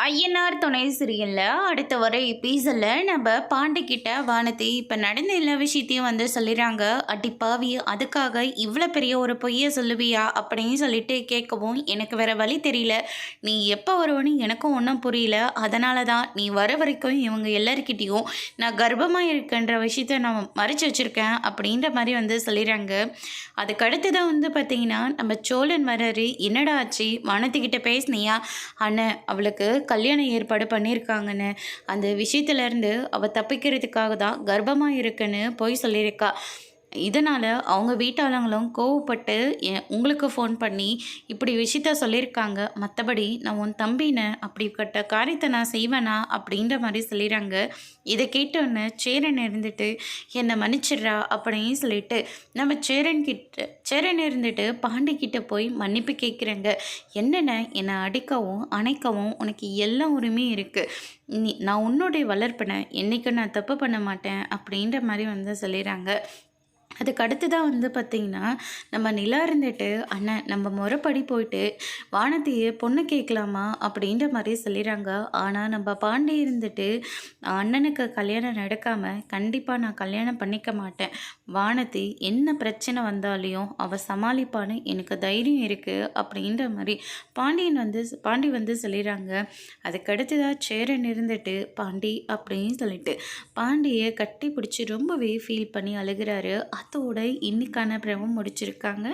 ஐயனார் துணை சீரியல்ல அடுத்த வர எபிசோடில் நம்ம பாண்டிக்கிட்ட வானதி இப்போ நடந்த எல்லா விஷயத்தையும் வந்து சொல்லிடுறாங்க. அடி பாவி, அதுக்காக இவ்வளோ பெரிய ஒரு பொய்யை சொல்லுவியா அப்படின்னு சொல்லிட்டு கேட்கவும் எனக்கு வேற வழி தெரியல. நீ எப்போ வருவன்னு எனக்கும் ஒன்றும் புரியல. அதனால தான் நீ வர வரைக்கும் இவங்க எல்லாருக்கிட்டேயும் நான் கர்ப்பமாக இருக்குன்ற விஷயத்த நான் மறைச்சி வச்சுருக்கேன் அப்படின்ற மாதிரி வந்து சொல்லிடுறாங்க. அதுக்கடுத்து தான் வந்து பார்த்தீங்கன்னா நம்ம சோழன் வர்றாரு. என்னடா ஆச்சு, வானதிக்கிட்ட பேசினியா? அண்ணன் அவளுக்கு கல்யாணம் ஏற்பாடு பண்ணியிருக்காங்கன்னு, அந்த விஷயத்துலேருந்து அவள் தப்பிக்கிறதுக்காக தான் கர்ப்பமாக இருக்குன்னு போய் சொல்லியிருக்கா. இதனால் அவங்க வீட்டாளங்களும் கோவப்பட்டு உங்களுக்கு ஃபோன் பண்ணி இப்படி விஷயத்த சொல்லியிருக்காங்க. மற்றபடி நான் உன் தம்பினை அப்படிப்பட்ட காரியத்தை நான் செய்வேனா அப்படின்ற மாதிரி சொல்லிடுறாங்க. இதை கேட்டோன்னே சேரன் இருந்துட்டு என்னை மன்னிச்சிடுறா அப்படின்னு சொல்லிட்டு நம்ம சேரன் இருந்துட்டு பாண்டிக்கிட்ட போய் மன்னிப்பு கேட்குறேங்க. என்னென்ன என்னை அடிக்கவும் அணைக்கவும் உனக்கு எல்லா உரிமையும் இருக்குது. நான் உன்னுடைய வளர்ப்பினை என்றைக்கும் நான் தப்பு பண்ண மாட்டேன் அப்படின்ற மாதிரி வந்து சொல்லிடுறாங்க. அதுக்கு அடுத்து தான் வந்து பார்த்திங்கன்னா நம்ம நிலா இருந்துட்டு அண்ணன் நம்ம முறைப்படி போயிட்டு வானதியை பொண்ணு கேட்கலாமா அப்படின்ற மாதிரி சொல்லிடுறாங்க. ஆனால் நம்ம பாண்டி இருந்துட்டு அண்ணனுக்கு கல்யாணம் நடக்காமல் கண்டிப்பாக நான் கல்யாணம் பண்ணிக்க மாட்டேன், வானதி என்ன பிரச்சனை வந்தாலையும் அவள் சமாளிப்பான்னு எனக்கு தைரியம் இருக்குது அப்படின்ற மாதிரி பாண்டி வந்து சொல்லிடுறாங்க. அதுக்கடுத்து தான் சேரன் இருந்துட்டு பாண்டி அப்படின்னு சொல்லிட்டு பாண்டியை கட்டி பிடிச்சி ரொம்பவே ஃபீல் பண்ணி அழுகிறாரு. அதோட இன்னைக்கான பிரமம் முடிச்சிருக்காங்க.